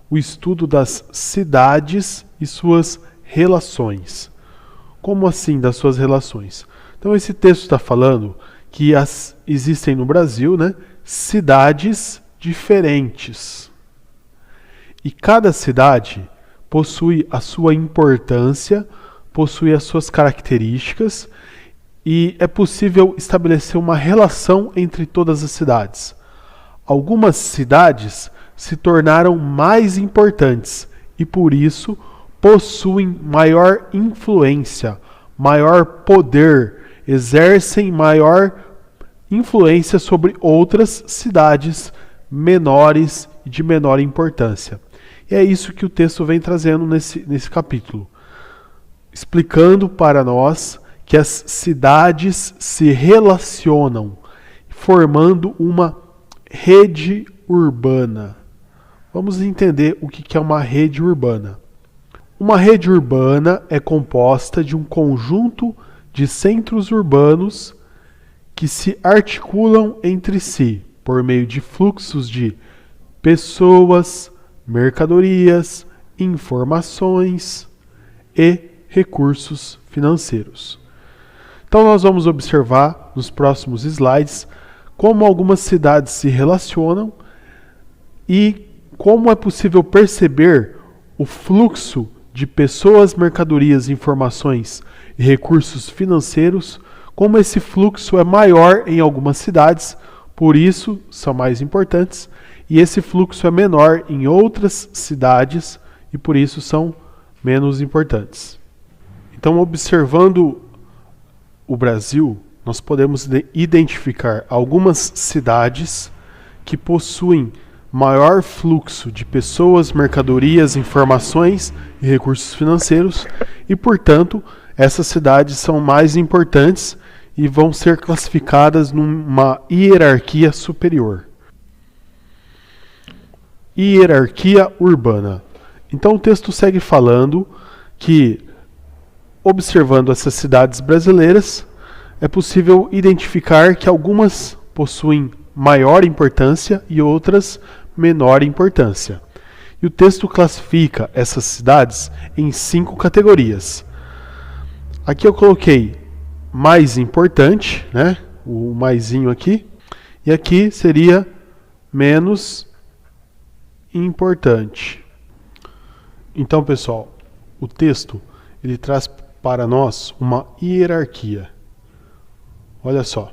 o estudo das cidades e suas relações. Como assim das suas relações? Então esse texto está falando que existem no Brasil, né, cidades diferentes. E cada cidade possui a sua importância, possui as suas características e é possível estabelecer uma relação entre todas as cidades. Algumas cidades se tornaram mais importantes e por isso possuem maior influência, maior poder, exercem maior influência sobre outras cidades menores e de menor importância. E é isso que o texto vem trazendo nesse capítulo, explicando para nós que as cidades se relacionam, formando uma rede urbana. Vamos entender o que é uma rede urbana. Uma rede urbana é composta de um conjunto de centros urbanos que se articulam entre si por meio de fluxos de pessoas, mercadorias, informações e recursos financeiros. Então nós vamos observar nos próximos slides como algumas cidades se relacionam e como é possível perceber o fluxo de pessoas, mercadorias, informações e recursos financeiros, como esse fluxo é maior em algumas cidades, por isso são mais importantes, e esse fluxo é menor em outras cidades e por isso são menos importantes. Então, observando o Brasil, nós podemos identificar algumas cidades que possuem maior fluxo de pessoas, mercadorias, informações e recursos financeiros e, portanto, essas cidades são mais importantes e vão ser classificadas numa hierarquia superior. Hierarquia urbana. Então o texto segue falando que, observando essas cidades brasileiras, é possível identificar que algumas possuem maior importância e outras menor importância. E o texto classifica essas cidades em 5 categorias. Aqui eu coloquei mais importante, né? O maisinho aqui. E aqui seria menos importante. Então, pessoal, o texto ele traz para nós uma hierarquia. Olha só.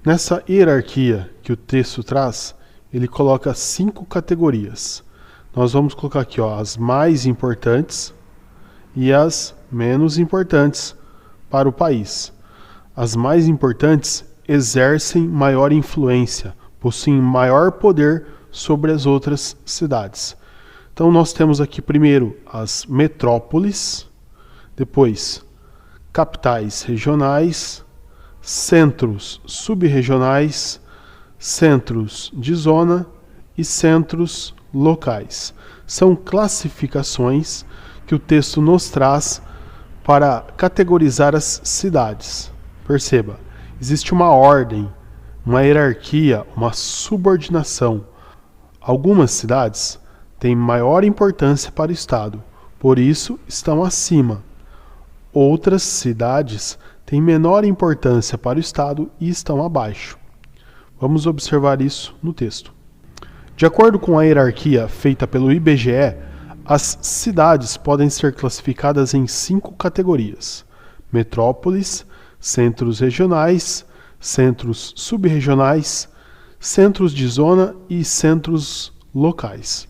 Nessa hierarquia que o texto traz, ele coloca 5 categorias. Nós vamos colocar aqui, ó, as mais importantes e as menos importantes para o país. As mais importantes exercem maior influência, possuem maior poder sobre as outras cidades. Então nós temos aqui primeiro as metrópoles, depois capitais regionais, centros subregionais, centros de zona e centros locais. São classificações que o texto nos traz para categorizar as cidades. Perceba, existe uma ordem, uma hierarquia, uma subordinação. Algumas cidades têm maior importância para o Estado, por isso estão acima. Outras cidades têm menor importância para o Estado e estão abaixo. Vamos observar isso no texto. De acordo com a hierarquia feita pelo IBGE, as cidades podem ser classificadas em 5 categorias: metrópoles, centros regionais, centros subregionais, centros de zona e centros locais.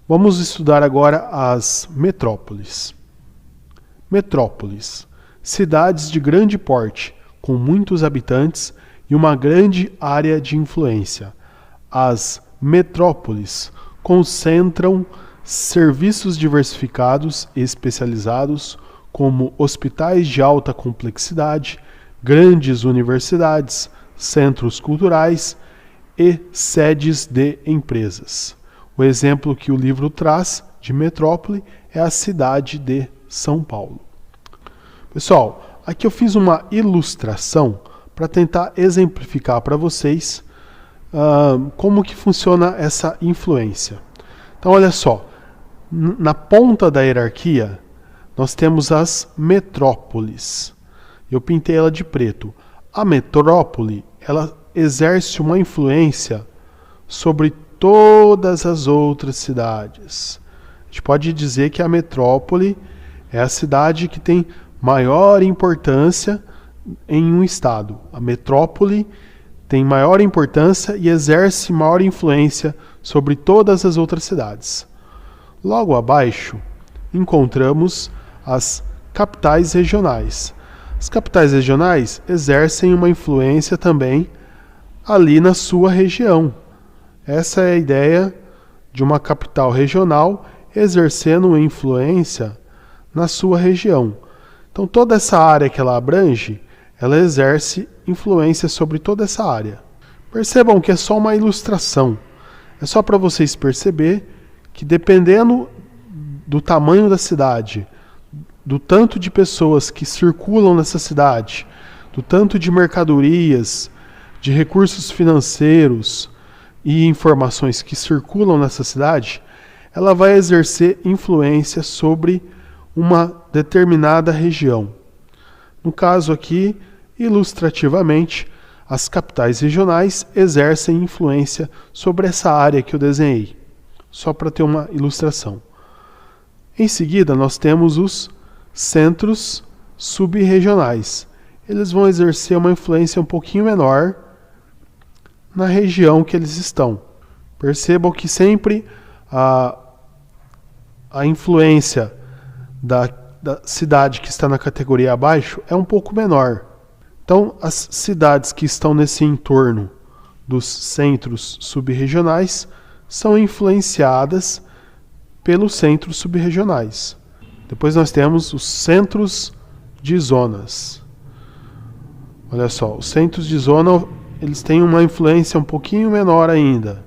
Vamos estudar agora as metrópoles. Metrópoles, cidades de grande porte, com muitos habitantes e uma grande área de influência. As metrópoles concentram serviços diversificados e especializados, como hospitais de alta complexidade, grandes universidades, centros culturais e sedes de empresas. O exemplo que o livro traz de metrópole é a cidade de São Paulo. Pessoal, aqui eu fiz uma ilustração para tentar exemplificar para vocês como que funciona essa influência. Então, olha só, na ponta da hierarquia, nós temos as metrópoles. Eu pintei ela de preto. A metrópole, ela exerce uma influência sobre todas as outras cidades. A gente pode dizer que a metrópole é a cidade que tem maior importância em um estado. A metrópole tem maior importância e exerce maior influência sobre todas as outras cidades. Logo abaixo, encontramos as capitais regionais. As capitais regionais exercem uma influência também ali na sua região. Essa é a ideia de uma capital regional exercendo uma influência na sua região. Então, toda essa área que ela abrange, ela exerce influência sobre toda essa área. Percebam que é só uma ilustração. É só para vocês perceber que, dependendo do tamanho da cidade, do tanto de pessoas que circulam nessa cidade, do tanto de mercadorias, de recursos financeiros e informações que circulam nessa cidade, ela vai exercer influência sobre uma determinada região. No caso aqui, ilustrativamente, as capitais regionais exercem influência sobre essa área que eu desenhei, só para ter uma ilustração. Em seguida, nós temos os centros subregionais. Eles vão exercer uma influência um pouquinho menor na região que eles estão. Percebam que sempre a influência da cidade que está na categoria abaixo é um pouco menor. Então, as cidades que estão nesse entorno dos centros subregionais são influenciadas pelos centros subregionais. Depois nós temos os centros de zonas. Olha só, os centros de zona, eles têm uma influência um pouquinho menor ainda.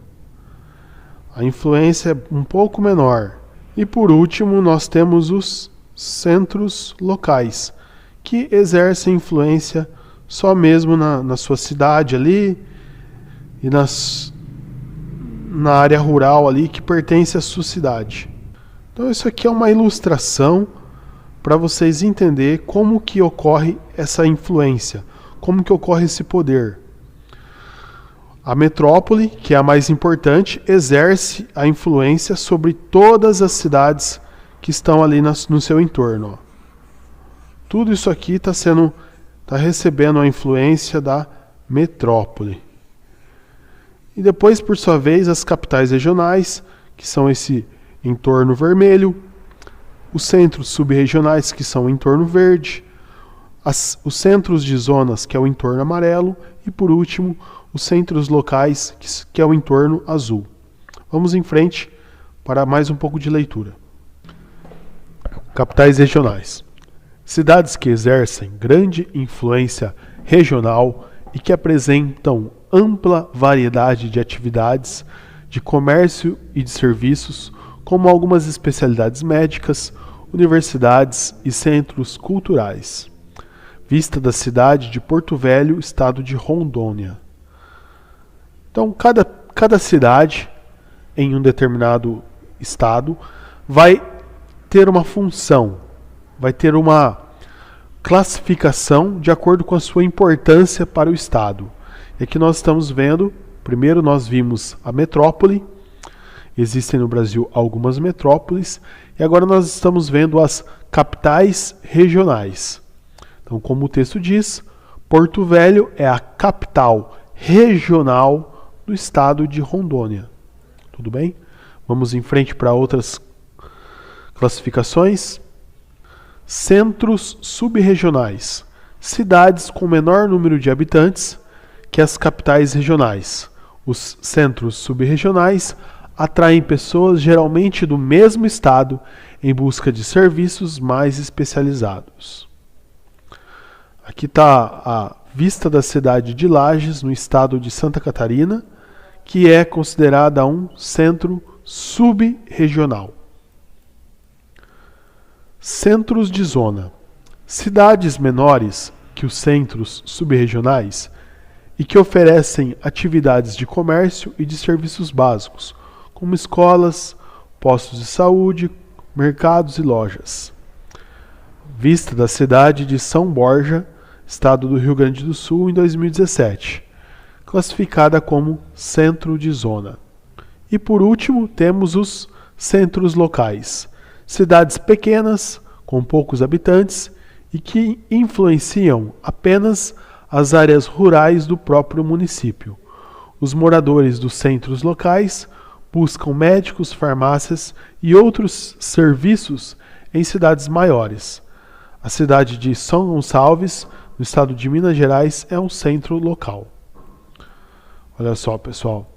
A influência é um pouco menor. E por último, nós temos os centros locais, que exercem influência só mesmo na sua cidade ali e na área rural ali que pertence à sua cidade. Então isso aqui é uma ilustração para vocês entenderem como que ocorre essa influência, como que ocorre esse poder. A metrópole, que é a mais importante, exerce a influência sobre todas as cidades que estão ali no seu entorno. Ó. Tudo isso aqui está recebendo a influência da metrópole. E depois, por sua vez, as capitais regionais, que são esse entorno vermelho, os centros subregionais, que são o entorno verde, os centros de zonas, que é o entorno amarelo, e por último, os centros locais, que é o entorno azul. Vamos em frente para mais um pouco de leitura. Capitais regionais. Cidades que exercem grande influência regional e que apresentam ampla variedade de atividades, de comércio e de serviços, como algumas especialidades médicas, universidades e centros culturais. Vista da cidade de Porto Velho, estado de Rondônia. Então, cada cidade em um determinado estado vai ter uma função, vai ter uma classificação de acordo com a sua importância para o estado. E aqui nós estamos vendo, primeiro nós vimos a metrópole, existem no Brasil algumas metrópoles, e agora nós estamos vendo as capitais regionais. Então, como o texto diz, Porto Velho é a capital regional do estado de Rondônia. Tudo bem? Vamos em frente para outras classificações. Centros subregionais. Cidades com menor número de habitantes que as capitais regionais. Os centros subregionais atraem pessoas geralmente do mesmo estado em busca de serviços mais especializados. Aqui está a vista da cidade de Lages, no estado de Santa Catarina, que é considerada um centro subregional. Centros de zona. Cidades menores que os centros subregionais e que oferecem atividades de comércio e de serviços básicos, como escolas, postos de saúde, mercados e lojas. Vista da cidade de São Borja, estado do Rio Grande do Sul, em 2017, classificada como centro de zona. E por último, temos os centros locais, cidades pequenas, com poucos habitantes e que influenciam apenas as áreas rurais do próprio município. Os moradores dos centros locais buscam médicos, farmácias e outros serviços em cidades maiores. A cidade de São Gonçalves, no estado de Minas Gerais, é um centro local. Olha só, pessoal.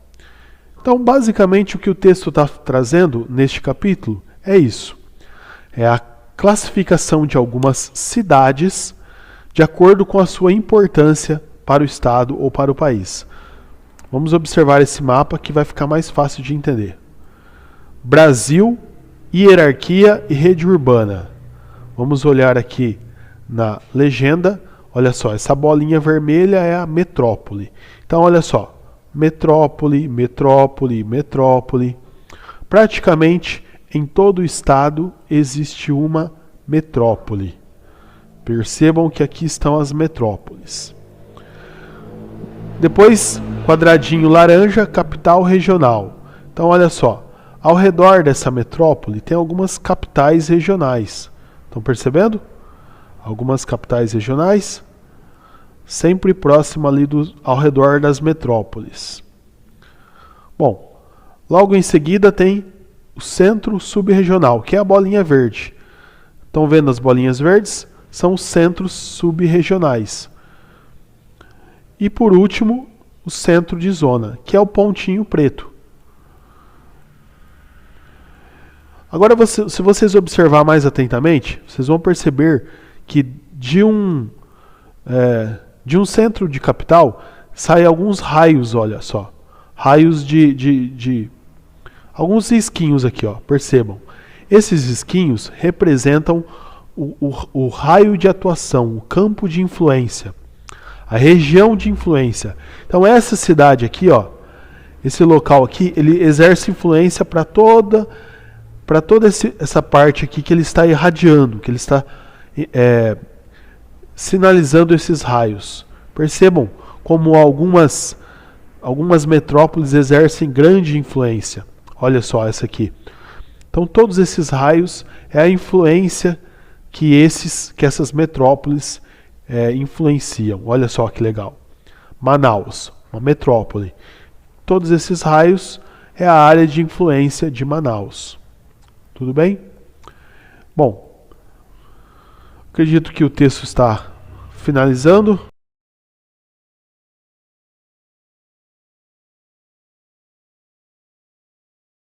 Então, basicamente, o que o texto está trazendo neste capítulo é isso. É a classificação de algumas cidades de acordo com a sua importância para o estado ou para o país. Vamos observar esse mapa que vai ficar mais fácil de entender. Brasil, hierarquia e rede urbana. Vamos olhar aqui na legenda. Olha só, essa bolinha vermelha é a metrópole. Então, olha só. Metrópole, metrópole, metrópole. Praticamente em todo o estado existe uma metrópole. Percebam que aqui estão as metrópoles. Depois, quadradinho laranja, capital regional. Então, olha só. Ao redor dessa metrópole tem algumas capitais regionais. Estão percebendo? Algumas capitais regionais, sempre próximo ali ao redor das metrópoles. Bom, logo em seguida tem o centro subregional, que é a bolinha verde. Estão vendo as bolinhas verdes? São os centros subregionais. E por último, o centro de zona, que é o pontinho preto. Agora, se vocês observar mais atentamente, vocês vão perceber que de um centro de capital saem alguns raios, olha só. Raios de alguns risquinhos aqui, ó, percebam. Esses risquinhos representam o raio de atuação, o campo de influência, a região de influência. Então essa cidade aqui, ó, esse local aqui, ele exerce influência para toda essa parte aqui que ele está irradiando, que ele está sinalizando esses raios. Percebam como algumas metrópoles exercem grande influência. Olha só essa aqui. Então todos esses raios é a influência que essas metrópoles influenciam. Olha só que legal. Manaus, uma metrópole. Todos esses raios é a área de influência de Manaus. Tudo bem? Bom, acredito que o texto está finalizando.